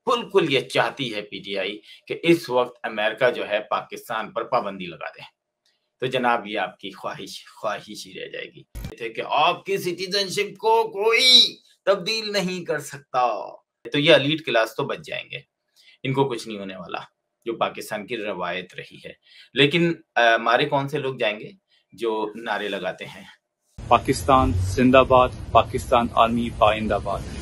बिल्कुल ये चाहती है पीटीआई कि इस वक्त अमेरिका जो है पाकिस्तान पर पाबंदी लगा दे। तो जनाब ये आपकी ख्वाहिश ख्वाहिश ही रह जाएगी थे कि आपकी सिटीजनशिप को कोई तब्दील नहीं कर सकता। तो ये एलीट क्लास तो बच जाएंगे, इनको कुछ नहीं होने वाला, जो पाकिस्तान की रवायत रही है। लेकिन मारे कौन से लोग जाएंगे जो नारे लगाते हैं, पाकिस्तान जिंदाबाद, पाकिस्तान आर्मी पाइंदाबाद।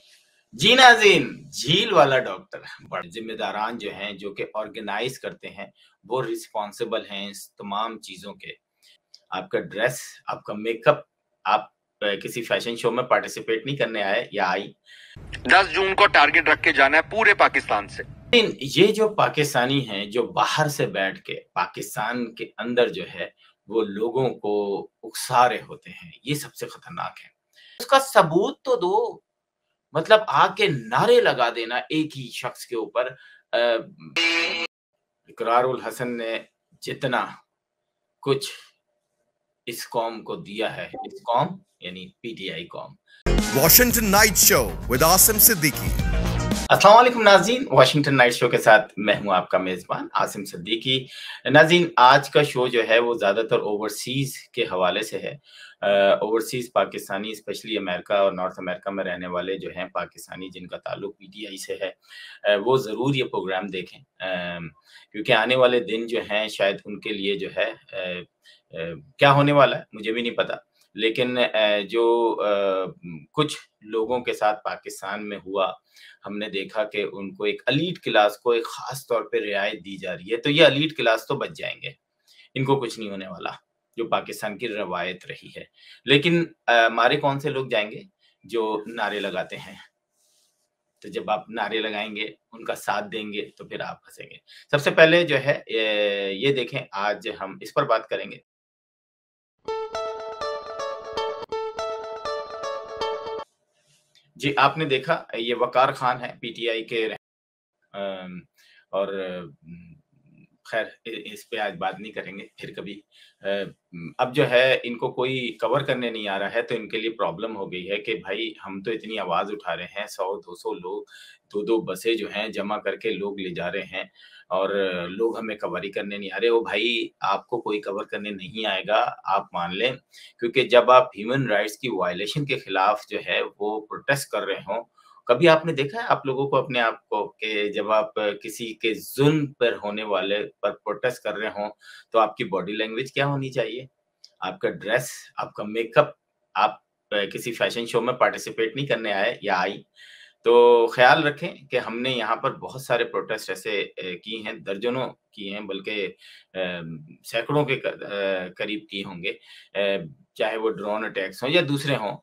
जी नाज़रीन, झील वाला डॉक्टर बड़े जिम्मेदारान जो हैं, जो कि ऑर्गेनाइज करते हैं, वो रिस्पॉन्सिबल हैं इस तमाम चीजों के। आपका ड्रेस, आपका मेकअप, आप किसी फैशन शो में पार्टिसिपेट नहीं करने आए या आई। 10 जून को टारगेट रख के जाना है पूरे पाकिस्तान से। ये जो पाकिस्तानी हैं, जो बाहर से बैठ के पाकिस्तान के अंदर जो है वो लोगों को उकसा रहे होते हैं, ये सबसे खतरनाक है। उसका सबूत तो दो, मतलब आके नारे लगा देना एक ही शख्स के ऊपर। इकरारुल हसन ने जितना कुछ इस कौम को दिया है, इस कौम यानी पीटीआई कौम। Washington night show with Asim Siddiqui. अस्सलाम वालेकुम नाज़रीन, वॉशिंगटन नाइट शो के साथ मैं हूं आपका मेजबान आसिम सिद्दीकी। नाज़रीन, आज का शो जो है वो ज़्यादातर ओवरसीज़ के हवाले से है। ओवरसीज़ पाकिस्तानी, स्पेशली अमेरिका और नॉर्थ अमेरिका में रहने वाले जो हैं पाकिस्तानी, जिनका ताल्लुक पीटीआई से है, वो ज़रूर ये प्रोग्राम देखें, क्योंकि आने वाले दिन जो हैं शायद उनके लिए जो है क्या होने वाला है मुझे भी नहीं पता, लेकिन जो कुछ लोगों के साथ पाकिस्तान में हुआ, हमने देखा कि उनको एक एलीट क्लास को एक खास तौर पे रियायत दी जा रही है। तो ये एलीट क्लास तो बच जाएंगे, इनको कुछ नहीं होने वाला, जो पाकिस्तान की रवायत रही है। लेकिन मारे कौन से लोग जाएंगे जो नारे लगाते हैं। तो जब आप नारे लगाएंगे, उनका साथ देंगे, तो फिर आप हंसेंगे। सबसे पहले जो है ये देखें, आज हम इस पर बात करेंगे। जी, आपने देखा ये वकार खान है, पीटीआई के और खैर इस पे आज बात नहीं करेंगे, फिर कभी। अब जो है इनको कोई कवर करने नहीं आ रहा है, तो इनके लिए प्रॉब्लम हो गई है कि भाई हम तो इतनी आवाज़ उठा रहे हैं, 100-200 लोग, 2-2 बसें जो हैं जमा करके लोग ले जा रहे हैं और लोग हमें कवर ही करने नहीं आ रहे। ओ भाई, आपको कोई कवर करने नहीं आएगा, आप मान लें, क्योंकि जब आप ह्यूमन राइट्स की वायलेशन के खिलाफ जो है वो प्रोटेस्ट कर रहे हों, कभी आपने देखा है आप लोगों को, अपने आप को, कि जब आप किसी के ज़ुल्म पर होने वाले पर प्रोटेस्ट कर रहे हों, तो आपकी बॉडी लैंग्वेज क्या होनी चाहिए? आपका ड्रेस, आपका मेकअप, आप किसी फैशन शो में पार्टिसिपेट नहीं करने आए या आई। तो ख़्याल रखें कि हमने यहाँ पर बहुत सारे प्रोटेस्ट ऐसे किए हैं, दर्जनों किए हैं, बल्कि सैकड़ों के करीब किए होंगे, चाहे वो ड्रोन अटैक्स हों या दूसरे हों।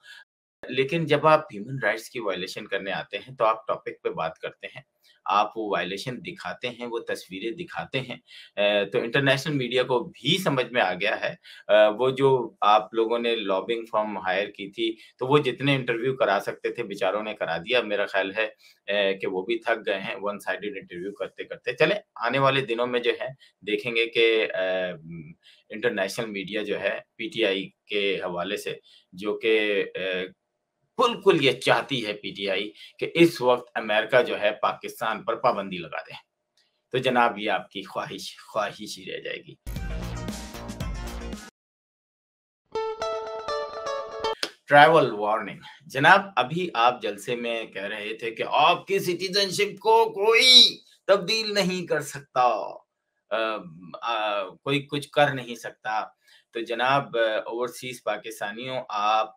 लेकिन जब आप ह्यूमन राइट्स की वायलेशन करने आते हैं, तो आप टॉपिक पे बात करते हैं, आप वो वायलेशन दिखाते हैं, वो तस्वीरें दिखाते हैं। तो इंटरनेशनल मीडिया को भी समझ में आ गया है। वो जो आप लोगों ने लॉबिंग फर्म हायर की थी, तो वो जितने इंटरव्यू करा सकते थे बेचारों ने करा दिया। मेरा ख़्याल है कि वो भी थक गए हैं वन साइडेड इंटरव्यू करते-करते। चलें, आने वाले दिनों में जो है देखेंगे कि इंटरनेशनल मीडिया जो है पीटीआई के हवाले से, जो कि बिल्कुल ये चाहती है पीटीआई कि इस वक्त अमेरिका जो है पाकिस्तान पर पाबंदी लगा दे। तो जनाब ये आपकी ख्वाहिश ख्वाहिश ही रह जाएगी। Travel warning. जनाब, अभी आप जलसे में कह रहे थे कि आपकी सिटीजनशिप को कोई तब्दील नहीं कर सकता, कोई कुछ कर नहीं सकता। तो जनाब, ओवरसीज पाकिस्तानियों, आप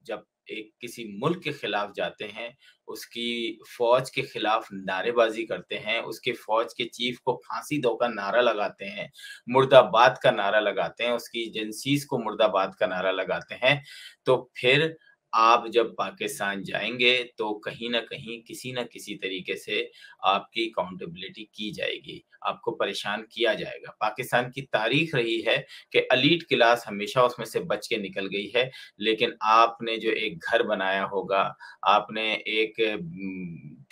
जब एक किसी मुल्क के खिलाफ जाते हैं, उसकी फौज के खिलाफ नारेबाजी करते हैं, उसके फौज के चीफ को फांसी दो का नारा लगाते हैं, मुर्दाबाद का नारा लगाते हैं, उसकी एजेंसीज को मुर्दाबाद का नारा लगाते हैं, तो फिर आप जब पाकिस्तान जाएँगे तो कहीं न कहीं, किसी न किसी तरीके से आपकी अकाउंटेबिलिटी की जाएगी, आपको परेशान किया जाएगा। पाकिस्तान की तारीख रही है कि एलीट क्लास हमेशा उसमें से बच के निकल गई है, लेकिन आपने जो एक घर बनाया होगा, आपने एक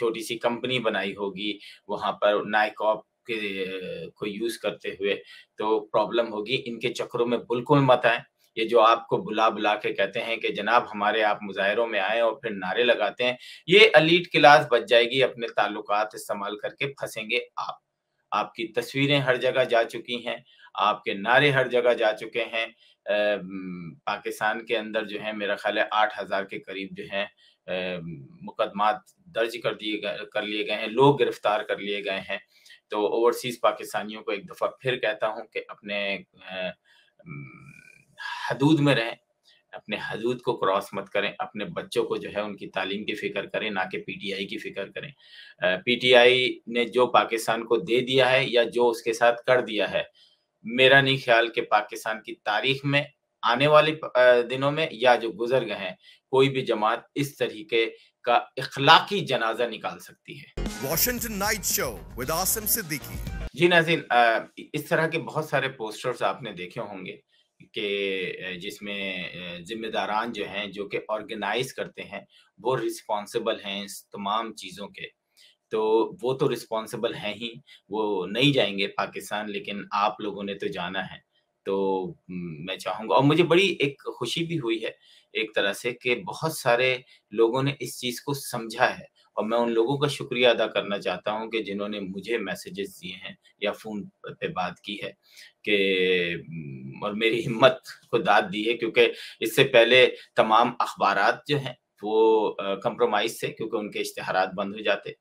छोटी-सी कंपनी बनाई होगी, वहाँ पर नाइकॉप के को यूज़ करते हुए, तो प्रॉब्लम होगी। इनके चक्करों में बिल्कुल मत आएँ। ये जो आपको बुला-बुला के कहते हैं कि जनाब हमारे आप मुज़ाहिरों में आएँ और फिर नारे लगाते हैं, ये एलीट क्लास बच जाएगी, अपने ताल्लुकात इस्तेमाल करके फँसेंगे आप। आपकी तस्वीरें हर जगह जा चुकी हैं, आपके नारे हर जगह जा चुके हैं। पाकिस्तान के अंदर जो है मेरा ख़्याल है 8000 के करीब जो हैं मुकदमात दर्ज कर लिए गए हैं, लोग गिरफ्तार कर लिए गए हैं। तो ओवरसीज़ पाकिस्तानियों को एक दफ़ा फिर कहता हूँ कि अपने हदूद में रहें, अपने हदूद को क्रॉस मत करें, अपने बच्चों को जो है उनकी तालीम की फ़िक्र करें, ना कि पीटीआई की फ़िक्र करें। पीटीआई ने जो पाकिस्तान को दे दिया है या जो उसके साथ कर दिया है, मेरा नहीं ख़्याल कि पाकिस्तान की तारीख़ में आने वाले दिनों में या जो गुज़र गए हैं, कोई भी जमात इस तरीके का इख़्लाक़ी जनाज़ा निकाल सकती है। Washington night show with Asim Siddiqui. जी नाज़रीन, इस तरह के बहुत सारे पोस्टर्स आपने देखे होंगे कि जिसमें ज़िम्मेदारान जो हैं, जो कि ऑर्गेनाइज़ करते हैं, वो रिस्पॉन्सिबल हैं इस तमाम चीज़ों के। तो वो तो रिस्पॉन्सिबल हैं ही, वो नहीं जाएँगे पाकिस्तान, लेकिन आप लोगों ने तो जाना है। तो मैं चाहूँगा और मुझे बड़ी एक खुशी भी हुई है एक तरह से कि बहुत सारे लोगों ने इस चीज़ को समझा है और मैं उन लोगों का शुक्रिया अदा करना चाहता हूँ कि जिन्होंने मुझे मैसेजेस दिए हैं या फ़ोन पे बात की है कि और मेरी हिम्मत को दाद दी है, क्योंकि इससे पहले तमाम अख़बारात जो हैं वो कंप्रोमाइज़ थे, क्योंकि उनके इश्तिहारात बंद हो जाते।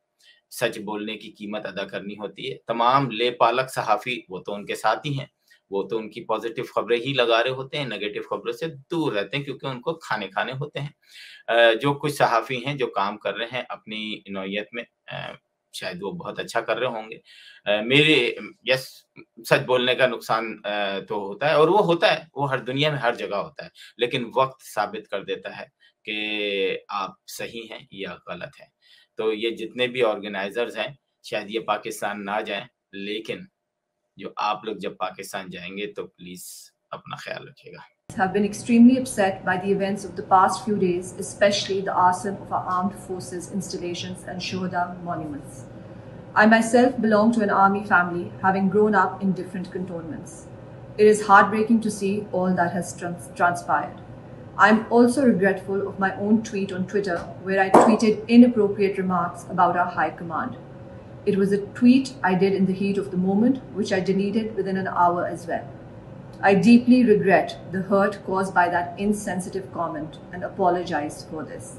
सच बोलने की कीमत अदा करनी होती है। तमाम लेपालक सहाफ़ी वो तो उनके साथ ही हैं, वो तो उनकी पॉज़िटिव ख़बरें ही लगा रहे होते हैं, नेगेटिव ख़बरों से दूर रहते हैं, क्योंकि उनको खाने होते हैं। जो कुछ सहाफ़ी हैं जो काम कर रहे हैं अपनी नौइयत में, शायद वो बहुत अच्छा कर रहे होंगे। मेरे यस सच बोलने का नुकसान तो होता है और वो होता है, वो हर दुनिया में हर जगह होता है। लेकिन वक़्त साबित कर देता है कि आप सही हैं या गलत हैं। तो ये जितने भी ऑर्गेनाइज़र्स हैं, शायद ये पाकिस्तान ना जाएँ, लेकिन जो आप लोग जब पाकिस्तान जाएँगे तो प्लीज़ अपना ख़्याल रखिएगा। Have been extremely upset by the events of the past few days, especially the arson of our armed forces installations and Shohada monuments. I myself belong to an army family, having grown up in different cantonments. It is heartbreaking to see all that has transpired. I am also regretful of my own tweet on Twitter, where I tweeted inappropriate remarks about our high command. It was a tweet I did in the heat of the moment, which I deleted within an hour as well. I deeply regret the hurt caused by that insensitive comment and apologize for this.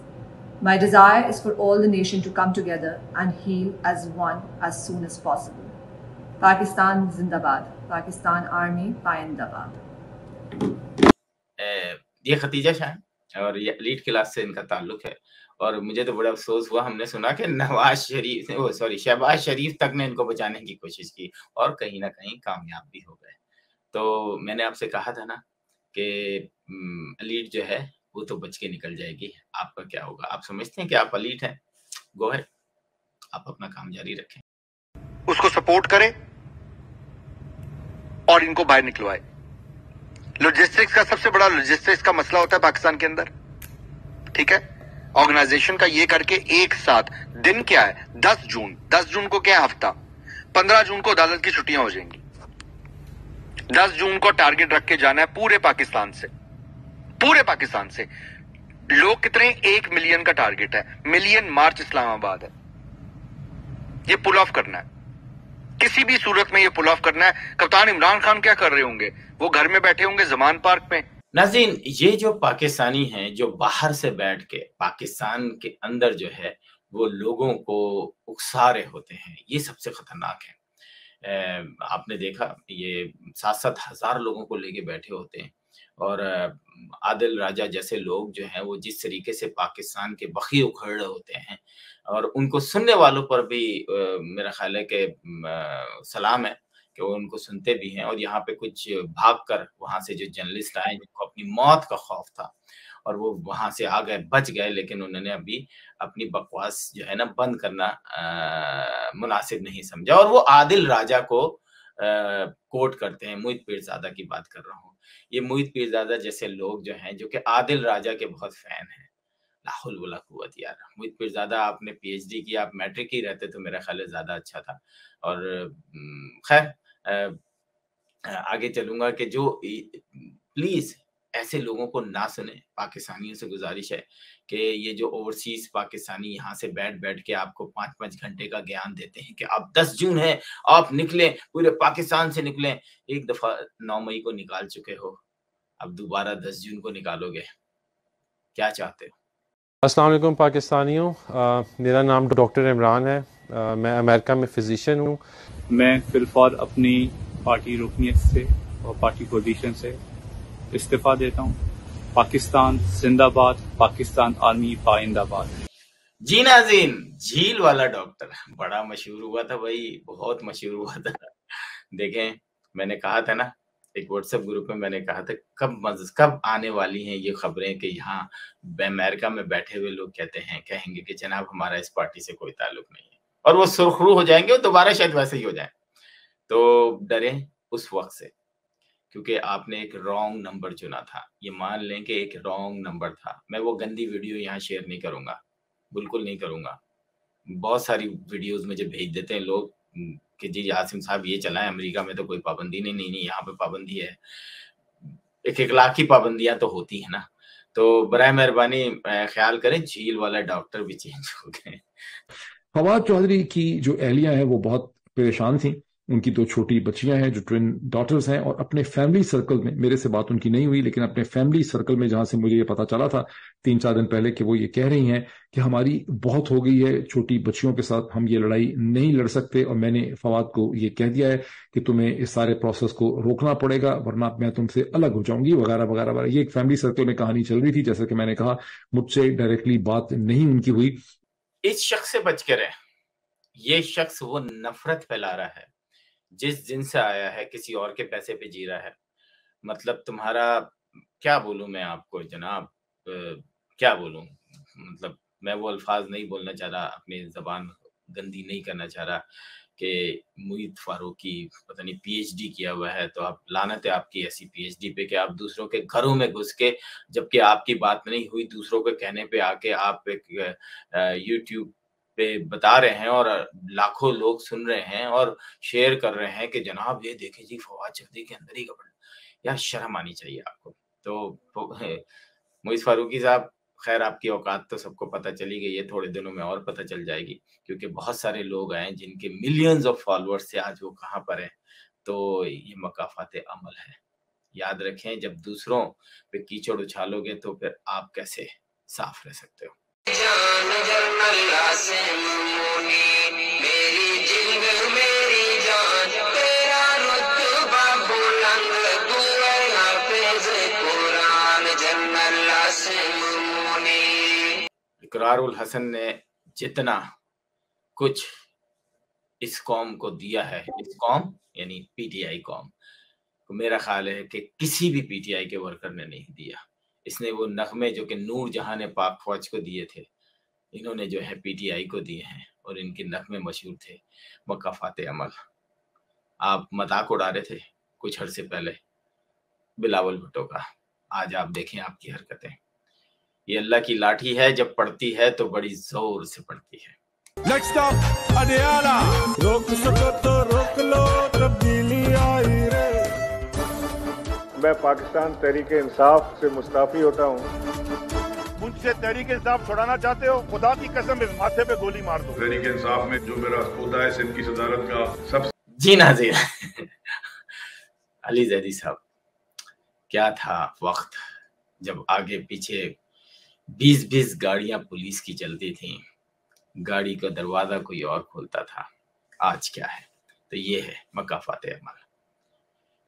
My desire is for all the nation to come together and heal as one as soon as possible. Pakistan Zindabad. Pakistan Army Paindabad. ये Khadija Shah और ये elite class से इनका ताल्लुक है और मुझे तो बड़ा अफ़सोस हुआ, हमने सुना कि शहबाज शरीफ तक ने इनको बचाने की कोशिश की और कहीं न कहीं कामयाब भी हो गए। तो मैंने आपसे कहा था ना कि एलीट जो है वो तो बच के निकल जाएगी, आपका क्या होगा? आप समझते हैं कि आप एलीट हैं? गो अहेड, आप अपना काम जारी रखें। उसको सपोर्ट करें और इनको बाहर निकलवाए। लॉजिस्टिक्स का सबसे बड़ा लॉजिस्टिक्स का मसला होता है पाकिस्तान के अंदर, ठीक है? ऑर्गेनाइजेशन का ये करके एक साथ दिन क्या है 10 जून को क्या हफ्ता, 15 जून को अदालत की छुट्टियां हो जाएंगी। 10 जून को टारगेट रख के जाना है पूरे पाकिस्तान से। लोग कितने? 1 मिलियन का टारगेट है। मिलियन मार्च इस्लामाबाद है। ये पुल ऑफ करना है, किसी भी सूरत में ये पुल ऑफ करना है। कप्तान इमरान खान क्या कर रहे होंगे? वो घर में बैठे होंगे ज़मान पार्क में। नाज़रीन, ये जो पाकिस्तानी हैं जो बाहर से बैठ के पाकिस्तान के अंदर जो है वो लोगों को उकसा रहे होते हैं, ये सबसे खतरनाक है। आपने देखा ये 7-7 हज़ार लोगों को लेके बैठे होते हैं और आदिल राजा जैसे लोग जो हैं वो जिस तरीके से पाकिस्तान के बखी उखड़ रहे होते हैं और उनको सुनने वालों पर भी मेरा ख़्याल है कि सलाम है कि वो उनको सुनते भी हैं और यहाँ पे कुछ भागकर वहाँ से जो जर्नलिस्ट आए जिनको अपनी मौत का खौफ था और वो वहाँ से आ गए, बच गए, लेकिन उन्होंने अभी अपनी बकवास जो है ना बंद करना मुनासिब नहीं समझा और वो आदिल राजा को कोट करते हैं। मुईद पीरज़ादा की बात कर रहा हूँ। ये मुईद पीरज़ादा जैसे लोग जो हैं जो कि आदिल राजा के बहुत फैन हैं। ला हौल वला कुव्वत यार। मुईद पीरज़ादा आपने पीएचडी की, आप मैट्रिक ही रहते तो मेरा ख्याल है ज़्यादा अच्छा था। और खैर आगे चलूँगा कि जो प्लीज़ ऐसे लोगों को ना सुने। पाकिस्तानियों से गुजारिश है कि ये जो ओवरसीज पाकिस्तानी यहाँ से बैठ के आपको 5-5 घंटे का ज्ञान देते हैं कि अब 10 जून है, आप निकलें, पूरे पाकिस्तान से निकलें। एक दफा 9 मई को निकाल चुके हो, अब दोबारा 10 जून को निकालोगे, क्या चाहते हो? अस्सलाम वालेकुम पाकिस्तानियों, मेरा नाम डॉक्टर इमरान है। मैं अमेरिका में फिजिशियन हूँ। मैं फिलहाल अपनी पार्टी रुकनीत से और पार्टी पोजीशन से इस्तीफा देता हूँ। पाकिस्तान जिंदाबाद, पाकिस्तान आर्मी पाइंदाबाद। जी नाज़रीन, झील वाला डॉक्टर बड़ा मशहूर हुआ था भाई, बहुत मशहूर हुआ था। देखें, मैंने कहा था ना, एक व्हाट्सएप ग्रुप में मैंने कहा था कब आने वाली हैं ये खबरें कि यहाँ अमेरिका में बैठे हुए लोग कहेंगे कि जनाब हमारा इस पार्टी से कोई ताल्लुक नहीं है, और वो सुरखरू हो जाएंगे और दोबारा शायद वैसे ही हो जाए। तो डरें उस वक्त से, क्योंकि आपने एक रॉन्ग नंबर चुना था। ये मान लें कि एक रॉन्ग नंबर था। मैं वो गंदी वीडियो यहाँ शेयर नहीं करूंगा, बिल्कुल नहीं करूंगा। बहुत सारी वीडियोस मुझे भेज देते हैं लोग कि जी आसिम साहब ये चलाएं, अमेरिका में तो कोई पाबंदी नहीं, यहाँ पे पाबंदी है। एक इखलाकी पाबंदियां तो होती है ना, तो बराए मेहरबानी ख्याल करें, झील वाला डॉक्टर भी चेंज हो गए। फवाद चौधरी की जो अहलिया है वो बहुत परेशान थी। उनकी 2 छोटी बच्चियां हैं जो ट्विन डॉटर्स हैं, और अपने फैमिली सर्कल में, मेरे से बात उनकी नहीं हुई, लेकिन अपने फैमिली सर्कल में जहां से मुझे ये पता चला था 3-4 दिन पहले कि वो ये कह रही हैं कि हमारी बहुत हो गई है छोटी बच्चियों के साथ, हम ये लड़ाई नहीं लड़ सकते, और मैंने फवाद को ये कह दिया है कि तुम्हें इस सारे प्रोसेस को रोकना पड़ेगा वरना मैं तुमसे अलग हो जाऊंगी, वगैरह वगैरह वगैरह। ये एक फैमिली सर्कल में कहानी चल रही थी। जैसा कि मैंने कहा, मुझसे डायरेक्टली बात नहीं उनकी हुई। इस शख्स से बच कर रहे। ये शख्स वो नफरत फैला रहा है, जिस दिन से आया है किसी और के पैसे पे जी रहा है। मतलब तुम्हारा क्या बोलूं मैं आपको जनाब, क्या बोलूं, मतलब मैं वो अल्फाज नहीं बोलना चाह रहा, अपनी जबान गंदी नहीं करना चाह रहा कि मुईद फारूकी पता नहीं पीएचडी किया हुआ है, तो आप लानत है आपकी ऐसी पीएचडी पे कि आप दूसरों के घरों में घुस के, जबकि आपकी बात नहीं हुई, दूसरों के कहने पे आके आप एक यूट्यूब पे बता रहे हैं और लाखों लोग सुन रहे हैं और शेयर कर रहे हैं कि जनाब ये देखें जी फवाद चौधरी के अंदर ही कपड़। यार शर्म आनी चाहिए आपको। तो मुईद फारूकी साहब, खैर आपकी औकात तो सबको पता चली गई है, थोड़े दिनों में और पता चल जाएगी, क्योंकि बहुत सारे लोग आए जिनके मिलियंस ऑफ फॉलोअर्स से आज वो कहाँ पर हैं। तो ये मकाफात अमल है। याद रखें, जब दूसरों पे कीचड़ उछालोगे तो फिर आप कैसे साफ रह सकते हो। इकरारुल हसन ने जितना कुछ इस कौम को दिया है, इस कौम यानी पीटीआई कौम को, मेरा ख्याल है कि किसी भी पीटीआई के वर्कर ने नहीं दिया। इसने वो नगमे जो कि नूर जहां ने पाक फौज को दिए थे, इन्होंने जो है पीटीआई को दिए हैं, और इनके नगमे मशहूर थे मकाफात अमल। आप मजाक उड़ा रहे थे कुछ अर्से पहले बिलावल भुट्टो का, आज आप देखें आपकी हरकतें। ये अल्लाह की लाठी है, जब पड़ती है तो बड़ी जोर से पड़ती है। Next stop, Adiala. रोक सको तो रोक लो, तब्दीली आई रे। मैं पाकिस्तान तहरीके इंसाफ से मुस्ताफी होता हूँ। मुझसे तहरीके इंसाफ छुड़ाना चाहते हो, खुदा की कसम इस माथे पे गोली मार दो। तहरीके इंसाफ में जो मेरा ओहदा है सिंध की सदारत का, सब जी नाज़रीन, अली जैदी साहब, क्या था वक्त जब आगे पीछे 20-20 गाड़ियां पुलिस की चलती थी, गाड़ी का दरवाजा कोई और खोलता था। आज क्या है? तो ये है मकाफात अमल,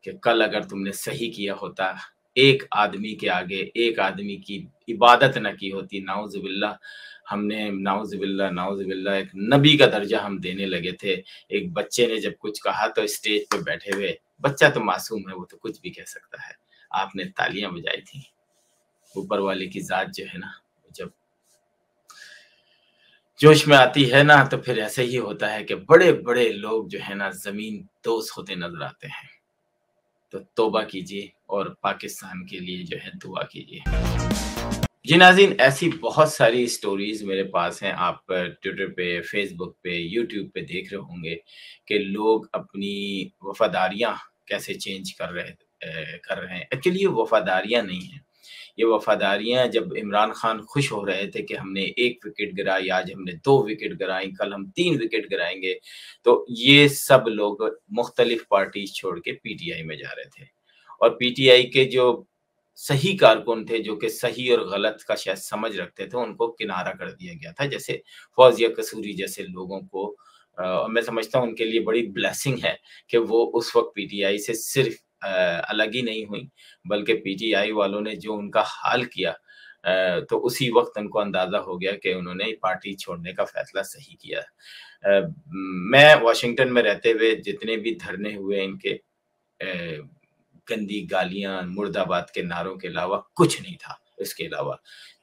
कि कल अगर तुमने सही किया होता, एक आदमी के आगे एक आदमी की इबादत न की होती, नाउज़ुबिल्लाह, हमने नाउज़ुबिल्लाह एक नबी का दर्जा हम देने लगे थे। एक बच्चे ने जब कुछ कहा तो स्टेज पे बैठे हुए, बच्चा तो मासूम है, वो तो कुछ भी कह सकता है, आपने तालियां बजाई थी। ऊपर वाले की जात जो है ना, जब जोश में आती है ना, तो फिर ऐसे ही होता है कि बड़े बड़े लोग जो है ना जमीन दोस्त होते नजर आते हैं। तो तौबा कीजिए और पाकिस्तान के लिए जो है दुआ कीजिए। जी नाज़रीन, ऐसी बहुत सारी स्टोरीज मेरे पास हैं। आप ट्विटर पे, फेसबुक पे, यूट्यूब पे देख रहे होंगे कि लोग अपनी वफादारियां कैसे चेंज कर रहे कर रहे हैं। एक्चुअली ये वफादारियां नहीं है, ये वफादारियां जब इमरान खान खुश हो रहे थे कि हमने 1 विकेट गिराई, आज हमने 2 विकेट गिराई, कल हम 3 विकेट गिराएंगे, तो ये सब लोग मुख्तलिफ पार्टी छोड़ के पीटीआई में जा रहे थे। और पीटीआई के जो सही कारकुन थे, जो कि सही और गलत का शायद समझ रखते थे, उनको किनारा कर दिया गया था। जैसे फौजिया कसूरी जैसे लोगों को मैं समझता हूँ उनके लिए बड़ी ब्लेसिंग है कि वो उस वक्त पीटीआई से सिर्फ अलग ही नहीं हुई, बल्कि पीटीआई वालों ने जो उनका हाल किया, तो उसी वक्त उनको अंदाजा हो गया कि उन्होंने पार्टी छोड़ने का फैसला सही किया। मैं वाशिंगटन में रहते हुए जितने भी धरने हुए इनके, गंदी गालियां, मुर्दाबाद के नारों के अलावा कुछ नहीं था। इसके अलावा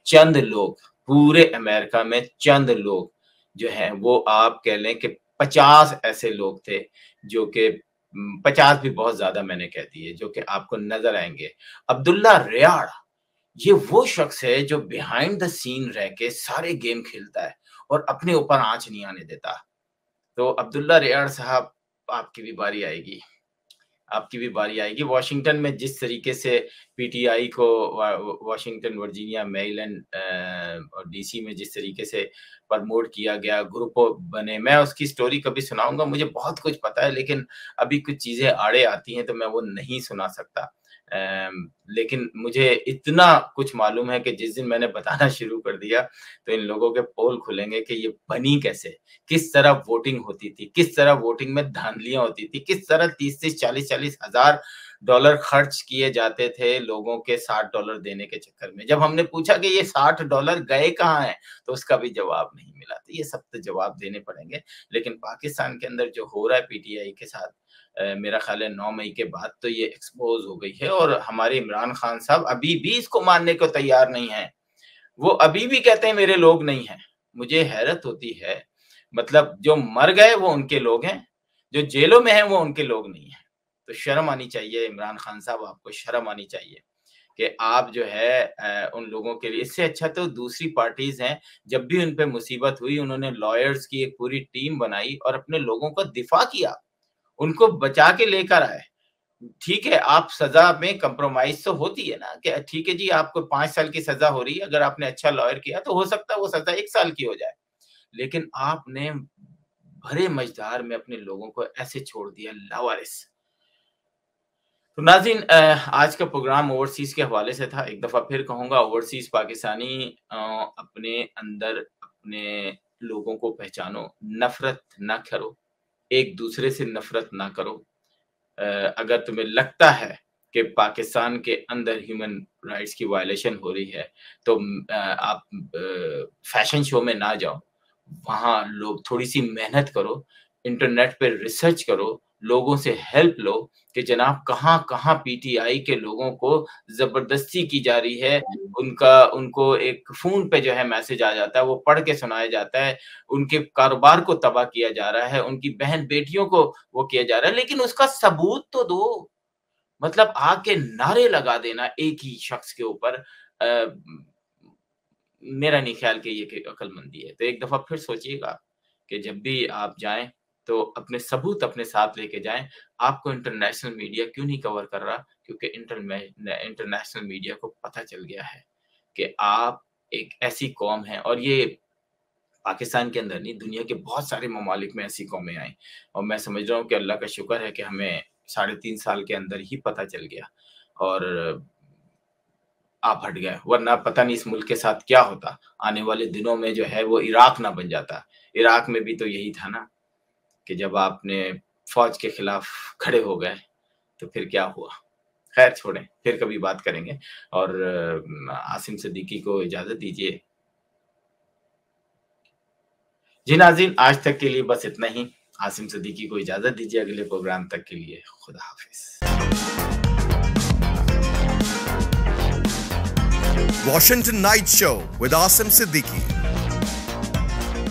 चंद लोग, पूरे अमेरिका में चंद लोग जो हैं, वो आप कह लें कि 50 ऐसे लोग थे, जो कि 50 भी बहुत ज्यादा मैंने कह दिए, जो कि आपको नजर आएंगे। अब्दुल्ला रियाड़, ये वो शख्स है जो बिहाइंड द सीन रह के सारे गेम खेलता है और अपने ऊपर आंच नहीं आने देता। तो अब्दुल्ला रियाड़ साहब, आपकी भी बारी आएगी, आपकी भी बारी आएगी। वाशिंगटन में जिस तरीके से पीटीआई को वाशिंगटन, वर्जीनिया, मेरीलैंड और डीसी में जिस तरीके से प्रमोट किया गया, ग्रुप बने, मैं उसकी स्टोरी कभी सुनाऊंगा। मुझे बहुत कुछ पता है, लेकिन अभी कुछ चीजें आड़े आती हैं तो मैं वो नहीं सुना सकता। लेकिन मुझे इतना कुछ मालूम है कि जिस दिन मैंने बताना शुरू कर दिया तो इन लोगों के पोल खुलेंगे कि ये बनी कैसे, किस तरह वोटिंग होती थी, किस तरह वोटिंग में धांधलियां होती थी, किस तरह 30-30, 40-40 हजार डॉलर खर्च किए जाते थे लोगों के $60 देने के चक्कर में। जब हमने पूछा कि ये $60 गए कहाँ हैं, तो उसका भी जवाब नहीं मिला। तो ये सब तो जवाब देने पड़ेंगे। लेकिन पाकिस्तान के अंदर जो हो रहा है पीटीआई के साथ, मेरा ख्याल है 9 मई के बाद तो ये एक्सपोज हो गई है। और हमारे इमरान खान साहब अभी भी इसको मानने को तैयार नहीं है। वो अभी भी कहते हैं मेरे लोग नहीं हैं। मुझे हैरत होती है, मतलब जो मर गए वो उनके लोग हैं, जो जेलों में हैं वो उनके लोग नहीं हैं। तो शर्म आनी चाहिए इमरान खान साहब, आपको शर्म आनी चाहिए कि आप जो है उन लोगों के लिए, इससे अच्छा तो दूसरी पार्टीज हैं, जब भी उन पे मुसीबत हुई उन्होंने लॉयर्स की एक पूरी टीम बनाई और अपने लोगों का दिफा किया, उनको बचा के लेकर आए। ठीक है, आप सजा में कंप्रोमाइज तो होती है ना, कि ठीक है जी आपको 5 साल की सजा हो रही है, अगर आपने अच्छा लॉयर किया तो हो सकता है वो सजा 1 साल की हो जाए, लेकिन आपने भरे मजदार में अपने लोगों को ऐसे छोड़ दिया लावारिस। तो नाज़रीन, आज का प्रोग्राम ओवरसीज के हवाले से था। एक दफा फिर कहूंगा, ओवरसीज पाकिस्तानी अपने अंदर अपने लोगों को पहचानो, नफरत ना करो, एक दूसरे से नफरत ना करो। अगर तुम्हें लगता है कि पाकिस्तान के अंदर ह्यूमन राइट्स की वायलेशन हो रही है तो आप फैशन शो में ना जाओ, वहाँ लोग थोड़ी सी मेहनत करो, इंटरनेट पे रिसर्च करो, लोगों से हेल्प लो कि जनाब कहाँ कहाँ पीटीआई के लोगों को जबरदस्ती की जा रही है, उनको एक फोन पे जो है मैसेज आ जाता है, वो पढ़ के सुनाया जाता है, उनके कारोबार को तबाह किया जा रहा है, उनकी बहन बेटियों को वो किया जा रहा है, लेकिन उसका सबूत तो दो। मतलब आके नारे लगा देना एक ही शख्स के ऊपर, मेरा नहीं ख्याल कि ये अक्लमंदी है। तो एक दफा फिर सोचिएगा कि जब भी आप जाएं तो अपने सबूत अपने साथ लेके जाएं। आपको इंटरनेशनल मीडिया क्यों नहीं कवर कर रहा? क्योंकि इंटरनेशनल मीडिया को पता चल गया है कि आप एक ऐसी कौम है, और ये पाकिस्तान के अंदर नहीं, दुनिया के बहुत सारे ममालिक में ऐसी कौमें आई, और मैं समझ रहा हूँ कि अल्लाह का शुक्र है कि हमें 3.5 साल के अंदर ही पता चल गया और आप हट गए, वरना पता नहीं इस मुल्क के साथ क्या होता। आने वाले दिनों में जो है वो इराक ना बन जाता। इराक में भी तो यही था ना कि जब आपने फौज के खिलाफ खड़े हो गए तो फिर क्या हुआ। खैर छोड़ें, फिर कभी बात करेंगे। और आसिम सिद्दीकी को इजाजत दीजिए। जी नाज़रीन, आज तक के लिए बस इतना ही। आसिम सिद्दीकी को इजाजत दीजिए। अगले प्रोग्राम तक के लिए खुदा हाफिज। Washington Night Show with Asim Siddiqui.